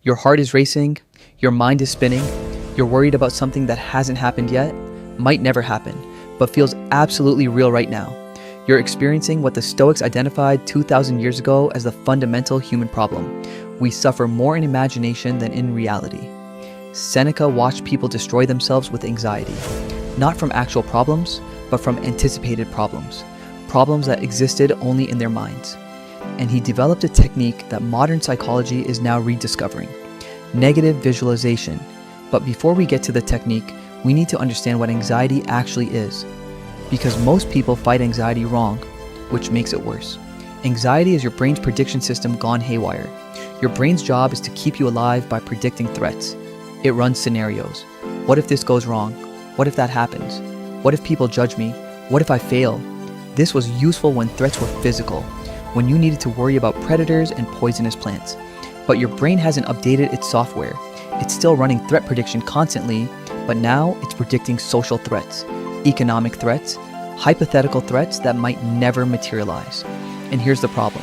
Your heart is racing, your mind is spinning, you're worried about something that hasn't happened yet, might never happen, but feels absolutely real right now. You're experiencing what the Stoics identified 2,000 years ago as the fundamental human problem. We suffer more in imagination than in reality. Seneca watched people destroy themselves with anxiety, not from actual problems, but from anticipated problems, problems that existed only in their minds. And he developed a technique that modern psychology is now rediscovering: negative visualization. But before we get to the technique, we need to understand what anxiety actually is. Because most people fight anxiety wrong, which makes it worse. Anxiety is your brain's prediction system gone haywire. Your brain's job is to keep you alive by predicting threats. It runs scenarios. What if this goes wrong? What if that happens? What if people judge me? What if I fail? This was useful when threats were physical, when you needed to worry about predators and poisonous plants. But your brain hasn't updated its software. It's still running threat prediction constantly, but now it's predicting social threats, economic threats, hypothetical threats that might never materialize. And here's the problem.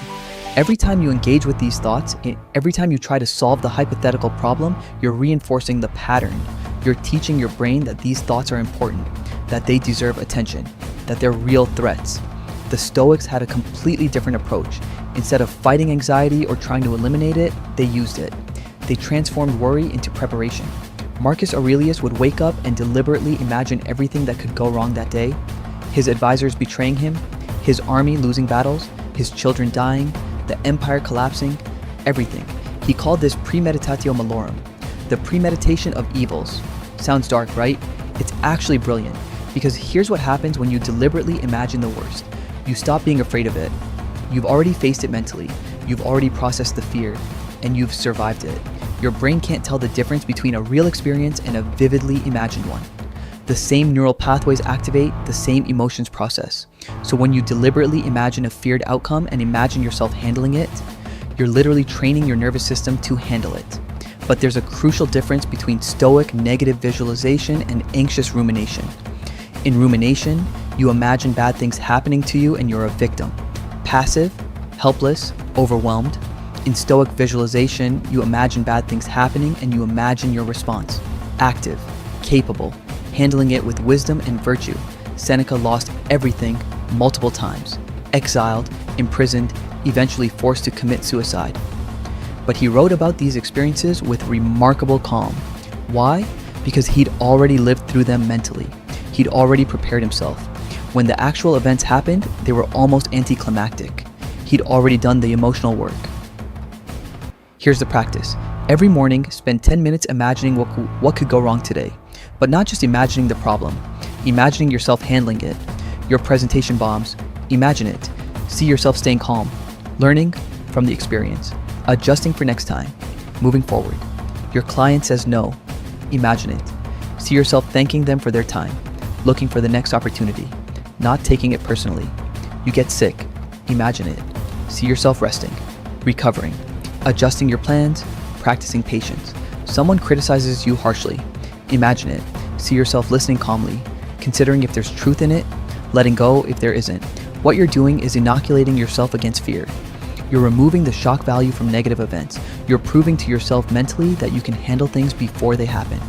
Every time you engage with these thoughts, every time you try to solve the hypothetical problem, you're reinforcing the pattern. You're teaching your brain that these thoughts are important, that they deserve attention, that they're real threats. The Stoics had a completely different approach. Instead of fighting anxiety or trying to eliminate it, they used it. They transformed worry into preparation. Marcus Aurelius would wake up and deliberately imagine everything that could go wrong that day: his advisors betraying him, his army losing battles, his children dying, the empire collapsing, everything. He called this premeditatio malorum, the premeditation of evils. Sounds dark, right? It's actually brilliant, because here's what happens when you deliberately imagine the worst. You stop being afraid of it. You've already faced it mentally. You've already processed the fear, and you've survived it. Your brain can't tell the difference between a real experience and a vividly imagined one. The same neural pathways activate, the same emotions process. So when you deliberately imagine a feared outcome and imagine yourself handling it, you're literally training your nervous system to handle it. But there's a crucial difference between Stoic negative visualization and anxious rumination. In rumination, you imagine bad things happening to you and you're a victim. Passive, helpless, overwhelmed. In Stoic visualization, you imagine bad things happening and you imagine your response. Active, capable, handling it with wisdom and virtue. Seneca lost everything multiple times. Exiled, imprisoned, eventually forced to commit suicide. But he wrote about these experiences with remarkable calm. Why? Because he'd already lived through them mentally. He'd already prepared himself. When the actual events happened, they were almost anticlimactic. He'd already done the emotional work. Here's the practice. Every morning, spend 10 minutes imagining what could go wrong today. But not just imagining the problem. Imagining yourself handling it. Your presentation bombs. Imagine it. See yourself staying calm. Learning from the experience. Adjusting for next time. Moving forward. Your client says no. Imagine it. See yourself thanking them for their time. Looking for the next opportunity. Not taking it personally. You get sick. Imagine it. See yourself resting. Recovering. Adjusting your plans. Practicing patience. Someone criticizes you harshly. Imagine it. See yourself listening calmly. Considering if there's truth in it. Letting go if there isn't. What you're doing is inoculating yourself against fear. You're removing the shock value from negative events. You're proving to yourself mentally that you can handle things before they happen.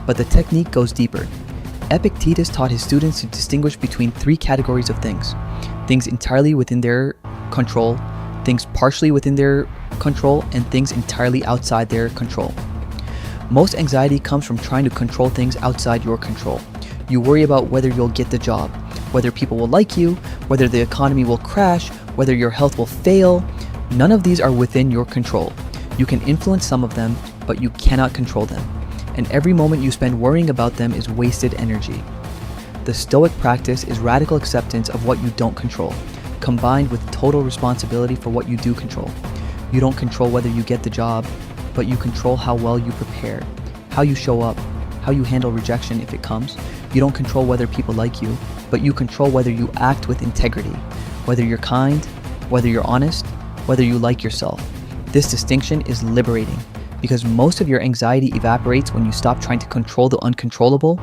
But the technique goes deeper. Epictetus taught his students to distinguish between three categories of things. Things entirely within their control, things partially within their control, and things entirely outside their control. Most anxiety comes from trying to control things outside your control. You worry about whether you'll get the job, whether people will like you, whether the economy will crash, whether your health will fail. None of these are within your control. You can influence some of them, but you cannot control them. And every moment you spend worrying about them is wasted energy. The Stoic practice is radical acceptance of what you don't control, combined with total responsibility for what you do control. You don't control whether you get the job, but you control how well you prepare, how you show up, how you handle rejection if it comes. You don't control whether people like you, but you control whether you act with integrity, whether you're kind, whether you're honest, whether you like yourself. This distinction is liberating because most of your anxiety evaporates when you stop trying to control the uncontrollable,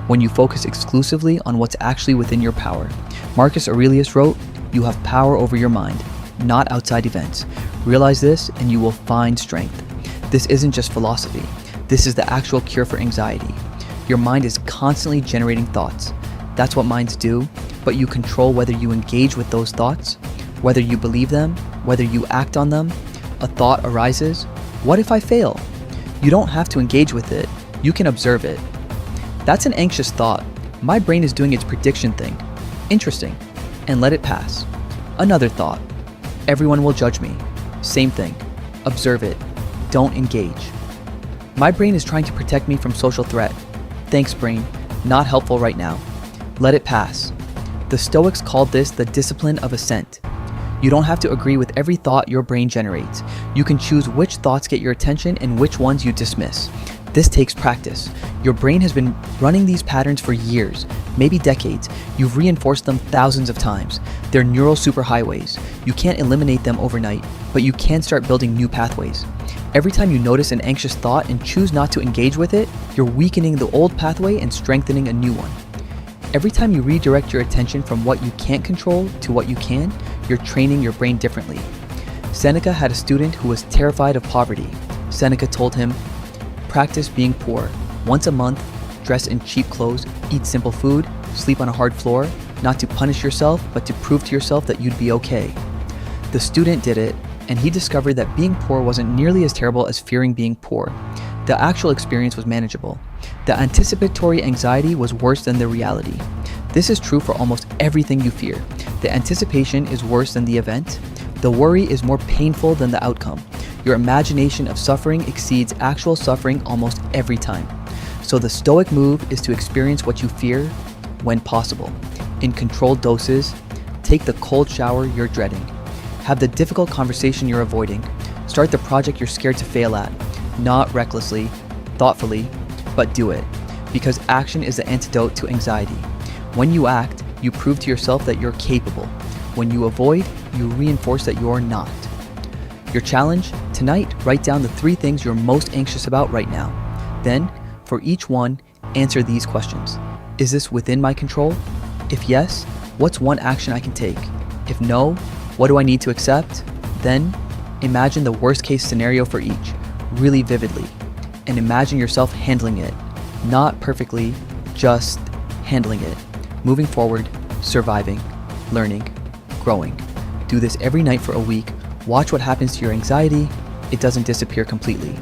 when you focus exclusively on what's actually within your power. Marcus Aurelius wrote, "You have power over your mind, not outside events. Realize this and you will find strength." This isn't just philosophy. This is the actual cure for anxiety. Your mind is constantly generating thoughts. That's what minds do, but you control whether you engage with those thoughts, whether you believe them, whether you act on them. A thought arises, what if I fail? You don't have to engage with it, you can observe it. That's an anxious thought. My brain is doing its prediction thing. Interesting. And let it pass. Another thought. Everyone will judge me. Same thing. Observe it. Don't engage. My brain is trying to protect me from social threat. Thanks, brain. Not helpful right now. Let it pass. The Stoics called this the discipline of assent. You don't have to agree with every thought your brain generates. You can choose which thoughts get your attention and which ones you dismiss. This takes practice. Your brain has been running these patterns for years, maybe decades. You've reinforced them thousands of times. They're neural superhighways. You can't eliminate them overnight, but you can start building new pathways. Every time you notice an anxious thought and choose not to engage with it, you're weakening the old pathway and strengthening a new one. Every time you redirect your attention from what you can't control to what you can, you're training your brain differently. Seneca had a student who was terrified of poverty. Seneca told him, practice being poor. Once a month, dress in cheap clothes, eat simple food, sleep on a hard floor, not to punish yourself, but to prove to yourself that you'd be okay. The student did it, and he discovered that being poor wasn't nearly as terrible as fearing being poor. The actual experience was manageable. The anticipatory anxiety was worse than the reality. This is true for almost everything you fear. The anticipation is worse than the event. The worry is more painful than the outcome. Your imagination of suffering exceeds actual suffering almost every time. So the Stoic move is to experience what you fear when possible. In controlled doses, take the cold shower you're dreading. Have the difficult conversation you're avoiding. Start the project you're scared to fail at. Not recklessly, thoughtfully, but do it. Because action is the antidote to anxiety. When you act, you prove to yourself that you're capable. When you avoid, you reinforce that you're not. Your challenge? Tonight, write down the 3 things you're most anxious about right now. Then, for each one, answer these questions. Is this within my control? If yes, what's one action I can take? If no, what do I need to accept? Then, imagine the worst case scenario for each, really vividly, and imagine yourself handling it. Not perfectly, just handling it. Moving forward, surviving, learning, growing. Do this every night for a week. Watch what happens to your anxiety. It doesn't disappear completely,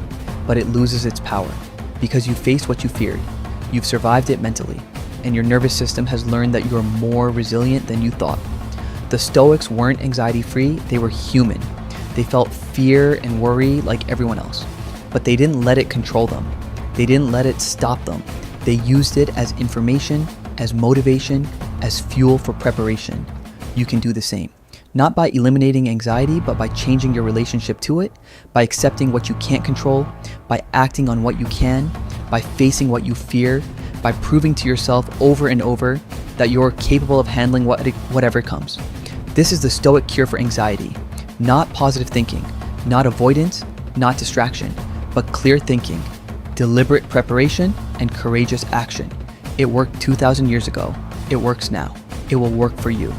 but it loses its power because you faced what you feared. You've survived it mentally, and your nervous system has learned that you're more resilient than you thought. The Stoics weren't anxiety-free, they were human. They felt fear and worry like everyone else, but they didn't let it control them. They didn't let it stop them. They used it as information, as motivation, as fuel for preparation. You can do the same. Not by eliminating anxiety, but by changing your relationship to it, by accepting what you can't control, by acting on what you can, by facing what you fear, by proving to yourself over and over that you're capable of handling whatever comes. This is the Stoic cure for anxiety. Not positive thinking, not avoidance, not distraction, but clear thinking, deliberate preparation, and courageous action. It worked 2,000 years ago. It works now. It will work for you.